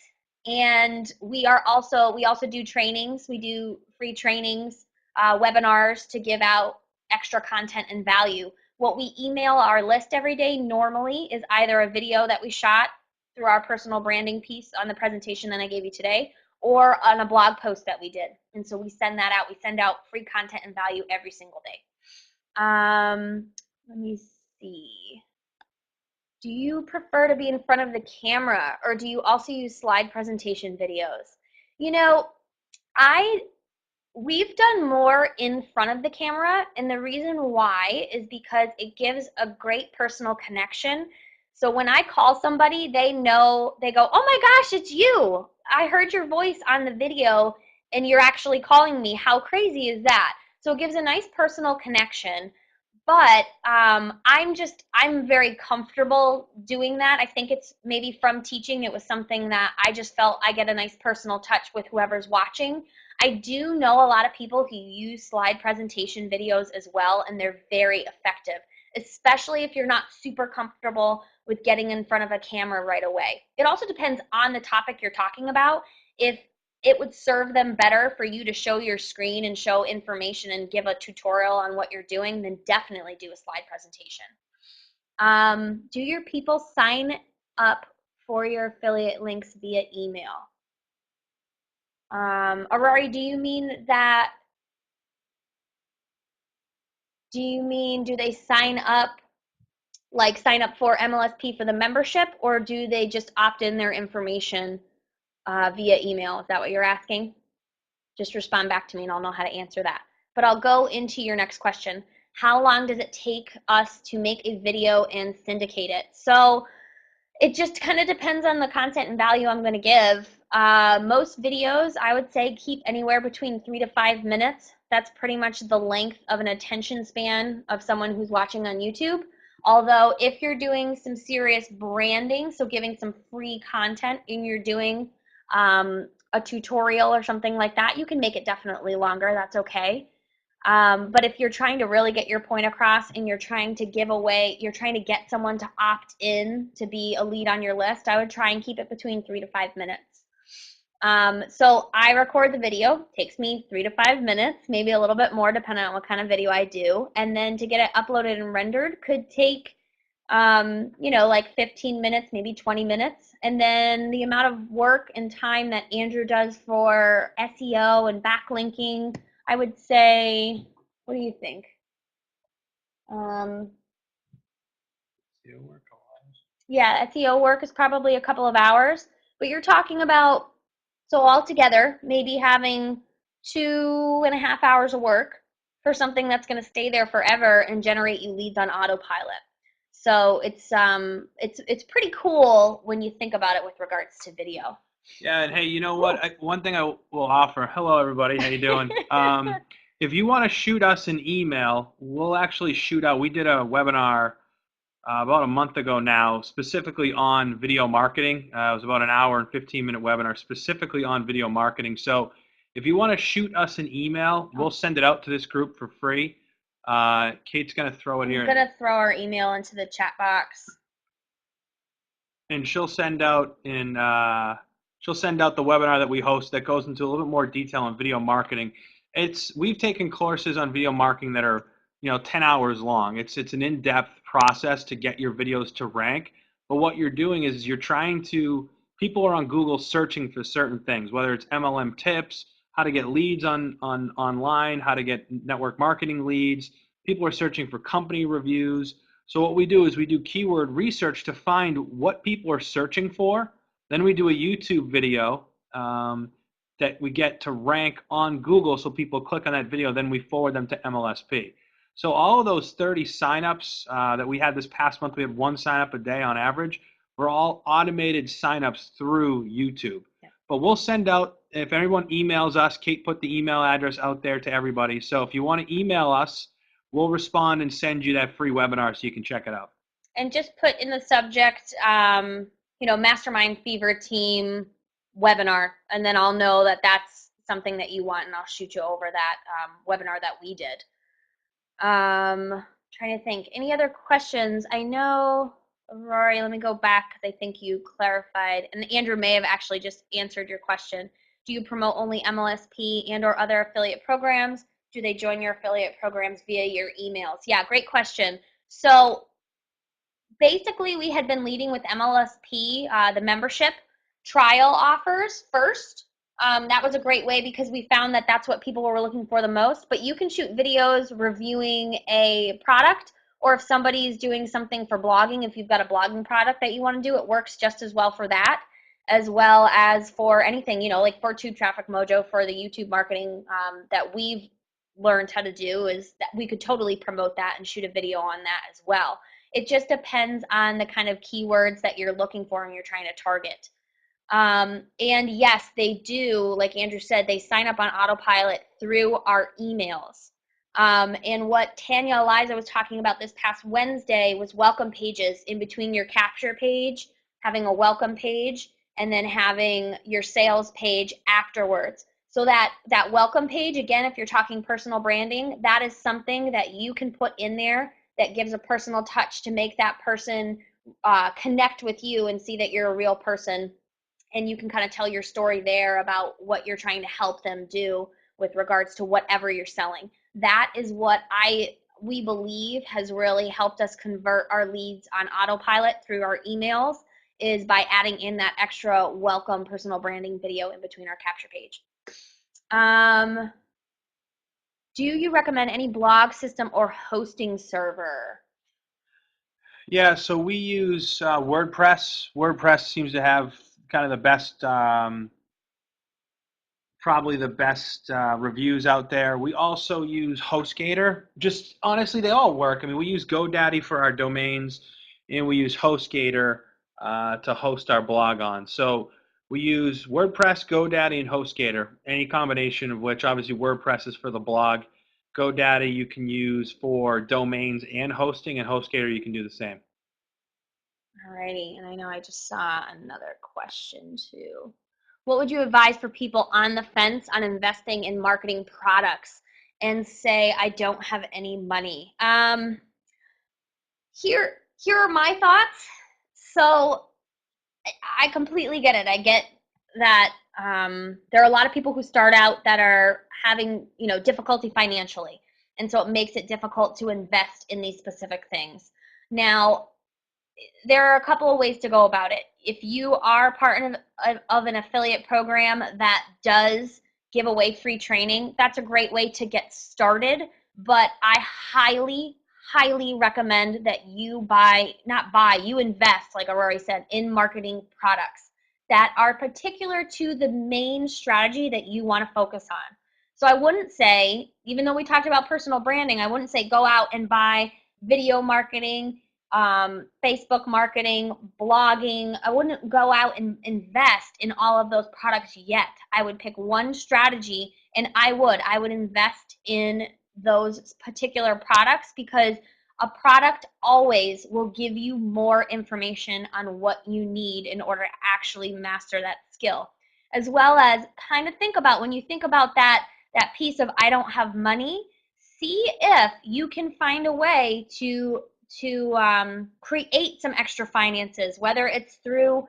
And we also do trainings. We do free trainings, webinars to give out extra content and value. What we email our list every day normally is either a video that we shot through our personal branding piece on the presentation that I gave you today, or on a blog post that we did. And so we send that out. We send out free content and value every single day. Let me see. Do you prefer to be in front of the camera, or do you also use slide presentation videos? You know, we've done more in front of the camera, and the reason why is because it gives a great personal connection. So when I call somebody, they know, they go, "Oh my gosh, it's you. I heard your voice on the video and you're actually calling me. How crazy is that?" So it gives a nice personal connection. But I'm very comfortable doing that. I think it's maybe from teaching. It was something that I just felt I get a nice personal touch with whoever's watching. I do know a lot of people who use slide presentation videos as well, and they're very effective, especially if you're not super comfortable with getting in front of a camera right away. It also depends on the topic you're talking about. If it would serve them better for you to show your screen and show information and give a tutorial on what you're doing, then definitely do a slide presentation. Do your people sign up for your affiliate links via email? Aurore, do you mean do they sign up, like sign up for MLSP for the membership, or do they just opt in their information via email? Is that what you're asking? Just respond back to me and I'll know how to answer that. But I'll go into your next question. How long does it take us to make a video and syndicate it? So it just kind of depends on the content and value I'm going to give. Most videos, I would say, keep anywhere between 3 to 5 minutes. That's pretty much the length of an attention span of someone who's watching on YouTube. Although if you're doing some serious branding, so giving some free content and you're doing a tutorial or something like that, you can make it definitely longer. That's okay. But if you're trying to really get your point across and you're trying to give away, you're trying to get someone to opt in to be a lead on your list, I would try and keep it between 3 to 5 minutes. So I record the video, takes me 3 to 5 minutes, maybe a little bit more depending on what kind of video I do. And then to get it uploaded and rendered could take, like 15 minutes, maybe 20 minutes. And then the amount of work and time that Andrew does for SEO and backlinking, I would say, what do you think? Yeah, SEO work is probably a couple of hours, but you're talking about, so altogether, maybe having 2.5 hours of work for something that's going to stay there forever and generate you leads on autopilot. So it's pretty cool when you think about it with regards to video. Yeah, and hey, you know what? One thing I will offer. Hello, everybody. How you doing? If you want to shoot us an email, we'll actually shoot out. We did a webinar about a month ago now, specifically on video marketing. It was about an hour and 15-minute webinar specifically on video marketing. So if you want to shoot us an email, we'll send it out to this group for free. Kate's going to throw it here. I'm going to throw our email into the chat box. And she'll send out the webinar that we host that goes into a little bit more detail on video marketing. We've taken courses on video marketing that are 10 hours long. It's an in-depth process to get your videos to rank. But what you're doing is people are on Google searching for certain things, whether it's MLM tips, how to get leads online, how to get network marketing leads. People are searching for company reviews. So what we do is we do keyword research to find what people are searching for. Then we do a YouTube video that we get to rank on Google, so people click on that video. Then we forward them to MLSP. So all of those 30 signups that we had this past month, we had 1 signup a day on average, were all automated signups through YouTube. Yeah. But we'll send out, if everyone emails us, Kate put the email address out there to everybody. So if you want to email us, we'll respond and send you that free webinar so you can check it out. And just put in the subject, Mastermind Fever Team webinar, and then I'll know that that's something that you want, and I'll shoot you over that webinar that we did. Trying to think. Any other questions? I know, Rory, let me go back because I think you clarified, and Andrew may have actually just answered your question. Do you promote only MLSP and or other affiliate programs? Do they join your affiliate programs via your emails? Yeah, great question. So basically, we had been leading with MLSP, the membership trial offers first. That was a great way because we found that that's what people were looking for the most. But you can shoot videos reviewing a product, Or if somebody is doing something for blogging, if you've got a blogging product that you want to do, it works just as well for that, as well as for anything, like for Tube Traffic Mojo, for the YouTube marketing that we've learned how to do, is that we could totally promote that and shoot a video on that as well. It just depends on the kind of keywords that you're looking for and you're trying to target. And yes, they do, like Andrew said, they sign up on autopilot through our emails. And what Tanya Eliza was talking about this past Wednesday was welcome pages in between your capture page, having a welcome page, and then having your sales page afterwards. So that welcome page, again, if you're talking personal branding, that is something that you can put in there that gives a personal touch to make that person connect with you and see that you're a real person. And you can kind of tell your story there about what you're trying to help them do with regards to whatever you're selling. That is what we believe has really helped us convert our leads on autopilot through our emails, is by adding in that extra welcome personal branding video in between our capture page. Do you recommend any blog system or hosting server? Yeah, so we use WordPress. WordPress seems to have kind of the best, probably the best reviews out there. We also use HostGator. Just honestly, they all work. I mean, we use GoDaddy for our domains, and we use HostGator to host our blog on. So we use WordPress, GoDaddy, and HostGator, any combination of which, obviously WordPress is for the blog. GoDaddy you can use for domains and hosting, and HostGator you can do the same. Alrighty, and I know I just saw another question too. What would you advise for people on the fence on investing in marketing products and say, I don't have any money? Here are my thoughts. So I completely get it. I get that there are a lot of people who start out that are having, difficulty financially. And so it makes it difficult to invest in these specific things. Now, there are a couple of ways to go about it. If you are part of an affiliate program that does give away free training, that's a great way to get started. But I highly, highly recommend that you you invest, like Aurore said, in marketing products that are particular to the main strategy that you want to focus on. So I wouldn't say, even though we talked about personal branding, I wouldn't say go out and buy video marketing, Facebook marketing, blogging. I wouldn't go out and invest in all of those products yet. I would pick one strategy and I would invest in those particular products, because a product always will give you more information on what you need in order to actually master that skill. As well as kind of think about, when you think about that piece of I don't have money, see if you can find a way to create some extra finances, whether it's through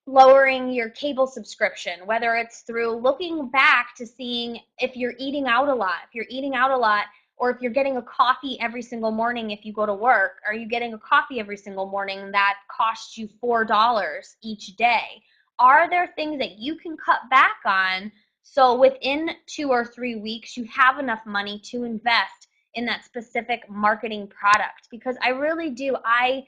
lowering your cable subscription, whether it's through looking back to seeing if you're eating out a lot. If you're eating out a lot, or if you're getting a coffee every single morning if you go to work, are you getting a coffee every single morning that costs you $4 each day? Are there things that you can cut back on so within 2 or 3 weeks you have enough money to invest in that specific marketing product? Because I really do. I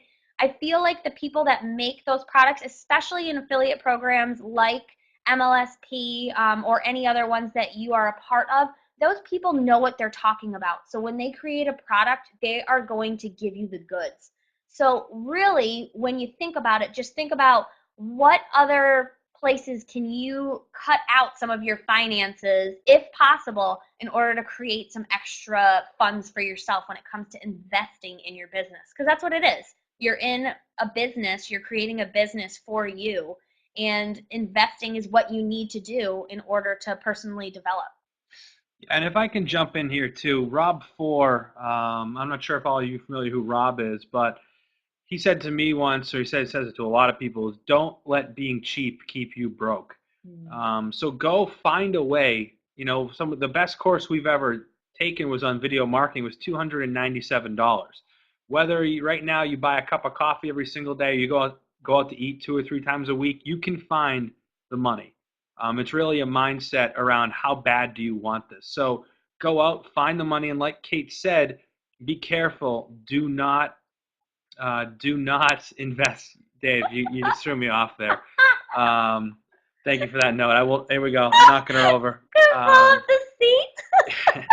feel like the people that make those products, especially in affiliate programs like MLSP or any other ones that you are a part of, those people know what they're talking about. So when they create a product, they are going to give you the goods. So really, when you think about it, just think about what other places can you cut out some of your finances, if possible, in order to create some extra funds for yourself when it comes to investing in your business. Because that's what it is. You're in a business, you're creating a business for you, and investing is what you need to do in order to personally develop. And if I can jump in here too, Rob Four, I'm not sure if all of you are familiar who Rob is, but he said to me once, or he says it to a lot of people, is don't let being cheap keep you broke. So go find a way. Some of the best course we've ever taken was on video marketing, was $297. Whether right now you buy a cup of coffee every single day, you go out to eat 2 or 3 times a week, you can find the money. It's really a mindset around how bad do you want this. So go out, find the money, and like Kate said, be careful. Do not invest. Dave, you just threw me off there. Thank you for that note. I will. There we go. I'm knocking her over. Pull up the seat.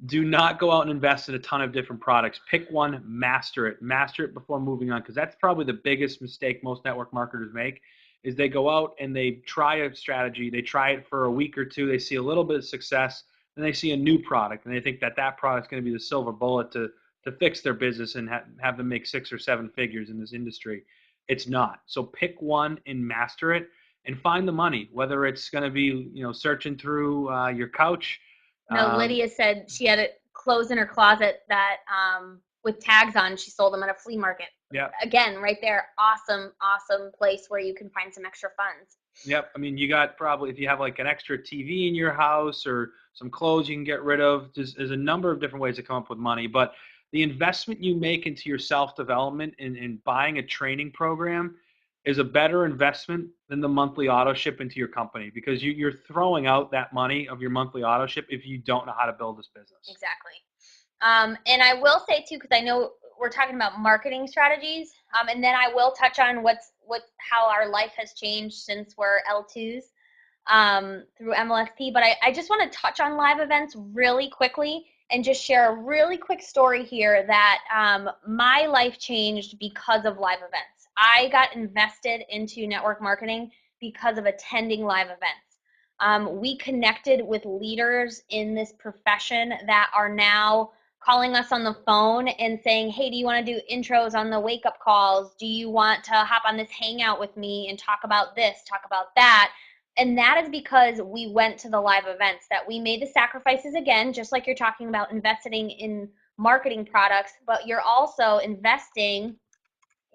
Do not go out and invest in a ton of different products. Pick one, master it before moving on, because that's probably the biggest mistake most network marketers make. Is they go out and they try a strategy, they try it for a week or two, they see a little bit of success, then they see a new product, and they think that that product is going to be the silver bullet to fix their business and have them make 6 or 7 figures in this industry. It's not. So pick one and master it, and find the money. Whether it's going to be searching through your couch. No, Lydia said she had clothes in her closet that with tags on. She sold them at a flea market. Yeah. Again, right there, awesome place where you can find some extra funds. Yep. I mean, you got probably, if you have like an extra TV in your house or some clothes you can get rid of, there's a number of different ways to come up with money. But the investment you make into your self-development and buying a training program is a better investment than the monthly auto ship into your company, because you're throwing out that money of your monthly auto ship if you don't know how to build this business. Exactly. And I will say too, because I know we're talking about marketing strategies, and then I will touch on how our life has changed since we're L2s through MLSP. But I just want to touch on live events really quickly and just share a really quick story here that my life changed because of live events. I got invested into network marketing because of attending live events. We connected with leaders in this profession that are now calling us on the phone and saying, hey, do you want to do intros on the wake-up calls? Do you want to hop on this hangout with me and talk about this, talk about that? And that is because we went to the live events, that we made the sacrifices again, just like you're talking about investing in marketing products, but you're also investing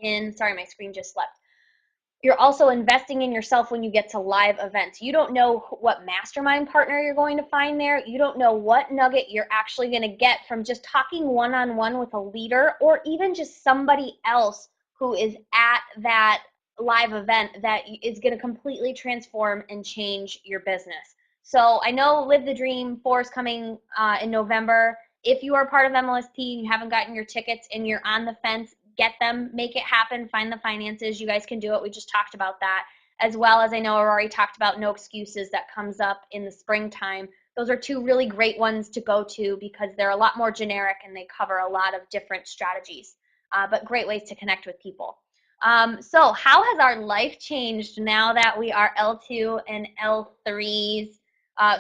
in, sorry, my screen just left. You're also investing in yourself when you get to live events. You don't know what mastermind partner you're going to find there. You don't know what nugget you're actually going to get from just talking one-on-one with a leader, or even just somebody else who is at that live event that is going to completely transform and change your business. So I know Live the Dream 4 is coming in November. If you are part of MLSP and you haven't gotten your tickets and you're on the fence, get them, make it happen, find the finances. You guys can do it. We just talked about that. As well as I know Aurore talked about No Excuses that comes up in the springtime. Those are 2 really great ones to go to because they're a lot more generic and they cover a lot of different strategies, but great ways to connect with people. So how has our life changed now that we are L2 and L3s,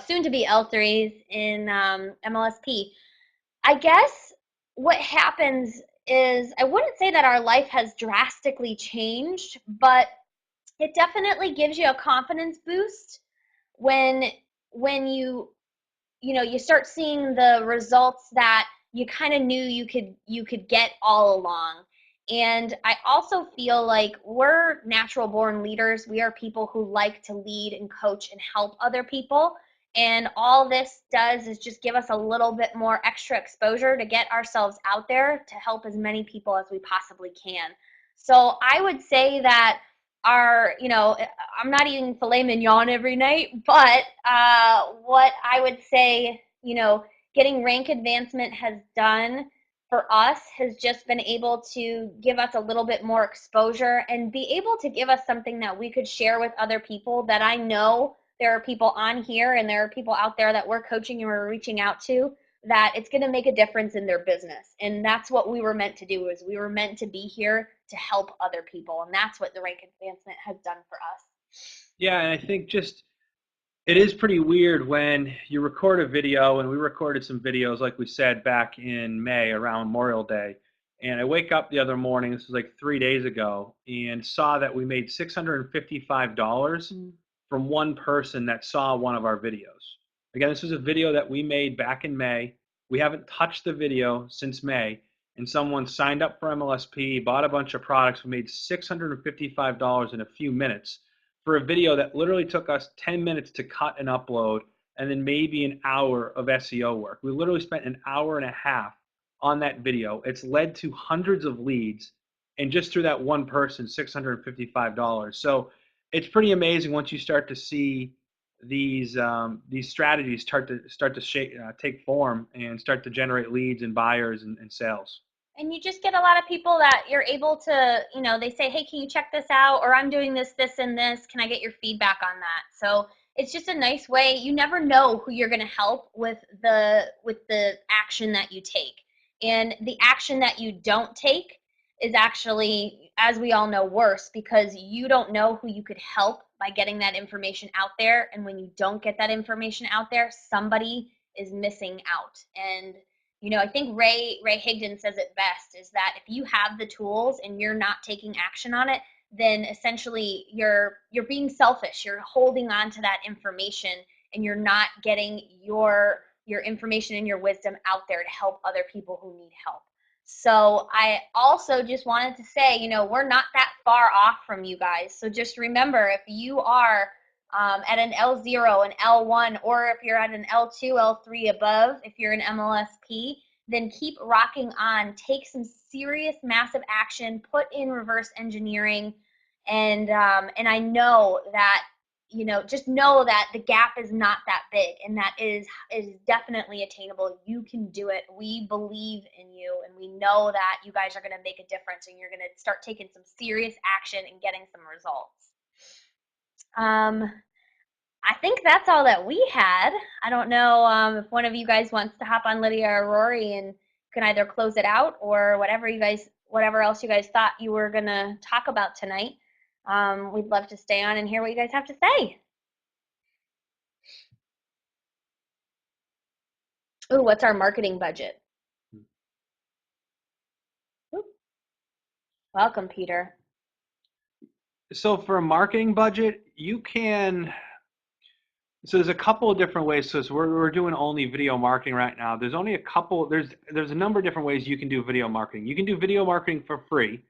soon to be L3s in MLSP? I guess what happens is, I wouldn't say that our life has drastically changed, but it definitely gives you a confidence boost when you start seeing the results that you kind of knew you could get all along. And I also feel like we're natural born leaders. We are people who like to lead and coach and help other people. And all this does is just give us a little bit more extra exposure to get ourselves out there to help as many people as we possibly can. So I would say that I'm not eating filet mignon every night, but what I would say, getting rank advancement has done for us has just been able to give us a little bit more exposure and be able to give us something that we could share with other people, that I know there are people on here and there are people out there that we're coaching and we're reaching out to, that it's going to make a difference in their business. And that's what we were meant to do, is we were meant to be here to help other people. And that's what the rank advancement has done for us. Yeah, and I think it is pretty weird when you record a video, and we recorded some videos, like we said, back in May around Memorial Day. And I wake up the other morning, this was like 3 days ago, and saw that we made $655 from one person that saw one of our videos. Again, this was a video that we made back in May. We haven't touched the video since May, and someone signed up for MLSP, bought a bunch of products. We made $655 in a few minutes for a video that literally took us 10 minutes to cut and upload, and then maybe an hour of SEO work. We literally spent an hour and a half on that video. It's led to hundreds of leads, and just through that one person, $655. So it's pretty amazing once you start to see these strategies start to take form and start to generate leads and buyers and sales. And you just get a lot of people that you're able to, you know, they say, hey, can you check this out? Or I'm doing this, this, and this. Can I get your feedback on that? So it's just a nice way. You never know who you're going to help with the action that you take. And the action that you don't take is actually, as we all know, worse, because you don't know who you could help by getting that information out there. And when you don't get that information out there, somebody is missing out. And you know, I think Ray Higdon says it best, is that if you have the tools and you're not taking action on it, then essentially you're being selfish. You're holding on to that information and you're not getting your information and your wisdom out there to help other people who need help. So I also just wanted to say, you know, we're not that far off from you guys. So just remember, if you are at an L0, an L1, or if you're at an L2, L3 above, if you're an MLSP, then keep rocking on. Take some serious, massive action. Put in reverse engineering, and I know that, you know, just know that the gap is not that big, and that is definitely attainable. You can do it. We believe in you, and we know that you guys are going to make a difference, and you're going to start taking some serious action and getting some results. I think that's all that we had. I don't know if one of you guys wants to hop on, Lydia or Rory, and can either close it out or whatever else you guys thought you were gonna talk about tonight. We'd love to stay on and hear what you guys have to say. Ooh, what's our marketing budget? Ooh. Welcome, Peter. So for a marketing budget, you can. So there's a couple of different ways. So we're doing only video marketing right now. There's only a couple. There's a number of different ways you can do video marketing. You can do video marketing for free,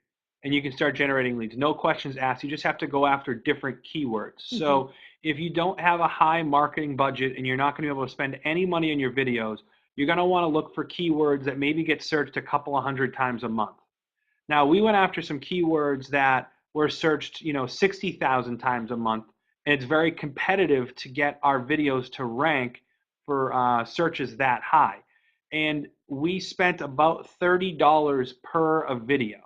and you can start generating leads. No questions asked. You just have to go after different keywords. Mm-hmm. So if you don't have a high marketing budget and you're not going to be able to spend any money on your videos, you're going to want to look for keywords that maybe get searched a couple of hundred times a month. Now, we went after some keywords that were searched, 60,000 times a month, and it's very competitive to get our videos to rank for searches that high. And we spent about $30 per a video,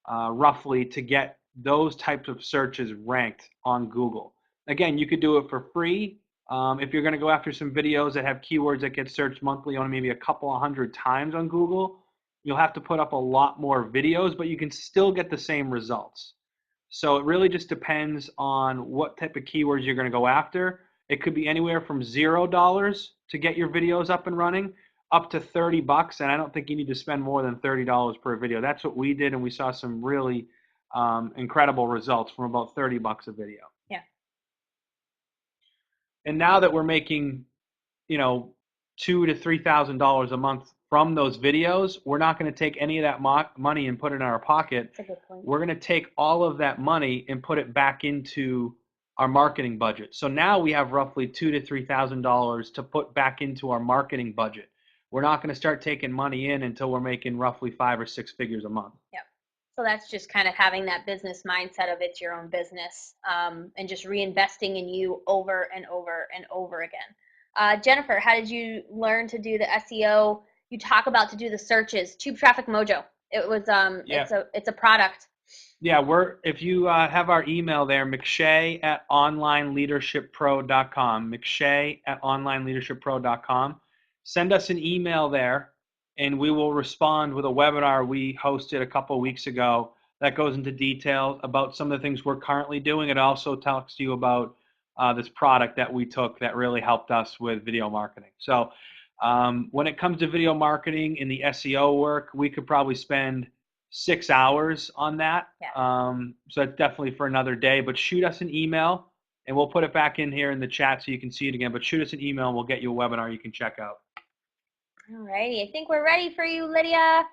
roughly, to get those types of searches ranked on Google. Again, you could do it for free. If you're going to go after some videos that have keywords that get searched monthly on maybe a couple of hundred times on Google, you'll have to put up a lot more videos, but you can still get the same results. So it really just depends on what type of keywords you're going to go after. It could be anywhere from $0 to get your videos up and running up to $30, and I don't think you need to spend more than $30 per video. That's what we did, and we saw some really incredible results from about $30 a video. Yeah. And now that we're making, $2,000 to $3,000 a month from those videos, we're not going to take any of that money and put it in our pocket. That's a good point. We're going to take all of that money and put it back into our marketing budget. So now we have roughly $2,000 to $3,000 to put back into our marketing budget. We're not going to start taking money in until we're making roughly 5 or 6 figures a month. Yep. So that's just kind of having that business mindset of it's your own business, and just reinvesting in you over and over and over again. Jennifer, how did you learn to do the SEO? You talk about to do the searches. Tube Traffic Mojo. It was it's a product. Yeah, if you have our email there, mcshay@onlineleadershippro.com, mcshay@onlineleadershippro.com. Send us an email there, and we will respond with a webinar we hosted a couple of weeks ago that goes into detail about some of the things we're currently doing. It also talks to you about this product that we took that really helped us with video marketing. So when it comes to video marketing in the SEO work, we could probably spend 6 hours on that. Yeah. So that's definitely for another day. But shoot us an email, and we'll put it back in here in the chat so you can see it again. But shoot us an email, and we'll get you a webinar you can check out. All righty. I think we're ready for you, Lydia.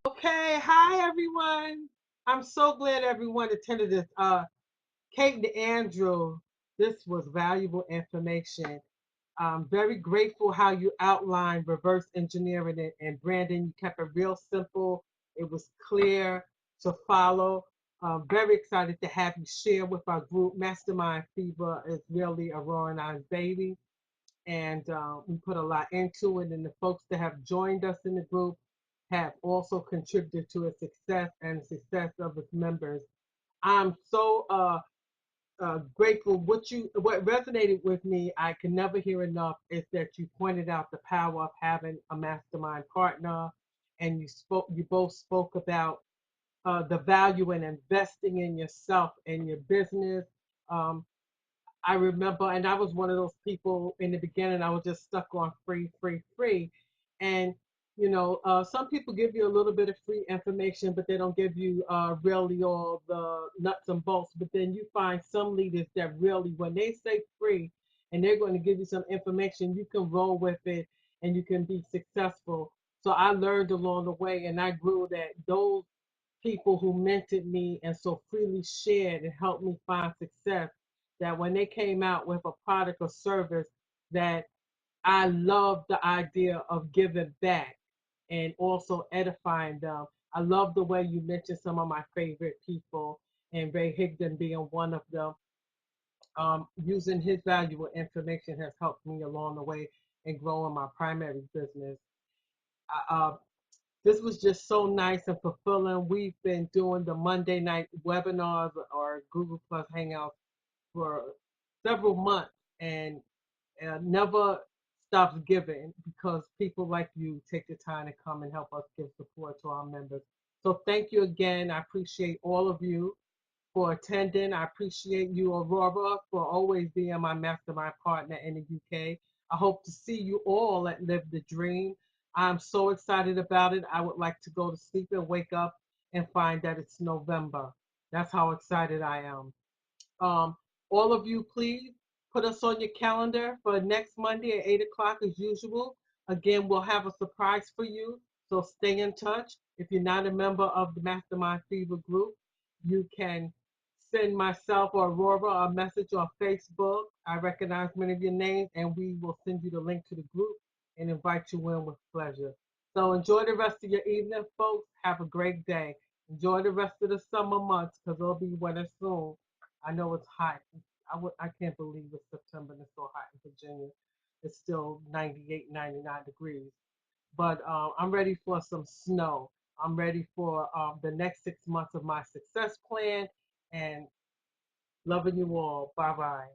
Okay, hi everyone. I'm so glad everyone attended this. Kate and Andrew, This was valuable information. I'm very grateful how you outlined reverse engineering and branding. You kept it real simple. It was clear to follow. Very excited to have you share with our group. Mastermind Fever is really Aurora and I's baby, and we put a lot into it. And the folks that have joined us in the group have also contributed to its success and the success of its members. I'm so grateful. What resonated with me, I can never hear enough, is that you pointed out the power of having a mastermind partner, and you both spoke about the value in investing in yourself and your business. Um, I remember, and I was one of those people in the beginning. I was just stuck on free, free, free, and some people give you a little bit of free information, but they don't give you really all the nuts and bolts. But then you find some leaders that really, when they say free, and they're going to give you some information, you can roll with it and you can be successful. So I learned along the way, and I grew that those people who mentored me and so freely shared and helped me find success, that when they came out with a product or service, that I love the idea of giving back and also edifying them. I love the way you mentioned some of my favorite people, and Ray Higdon being one of them. Using his valuable information has helped me along the way in growing my primary business. Uh, this was just so nice and fulfilling. We've been doing the Monday night webinars or Google Plus Hangouts for several months, and never stops giving, because people like you take the time to come and help us give support to our members. So thank you again. I appreciate all of you for attending. I appreciate you, Aurora, for always being my mastermind partner in the UK. I hope to see you all at Live the Dream. I'm so excited about it. I would like to go to sleep and wake up and find that it's November. That's how excited I am. Um, all of you, please put us on your calendar for next Monday at 8 o'clock as usual. Again, we'll have a surprise for you, so stay in touch. If you're not a member of the Mastermind Fever group, you can send myself or Aurora a message on Facebook. I recognize many of your names, and we will send you the link to the group and invite you in with pleasure. So enjoy the rest of your evening, folks. Have a great day. Enjoy the rest of the summer months, because it'll be winter soon. I know it's hot. I can't believe it's September and it's so hot in Virginia. It's still 98, 99 degrees. But I'm ready for some snow. I'm ready for the next 6 months of my success plan, and loving you all. Bye bye.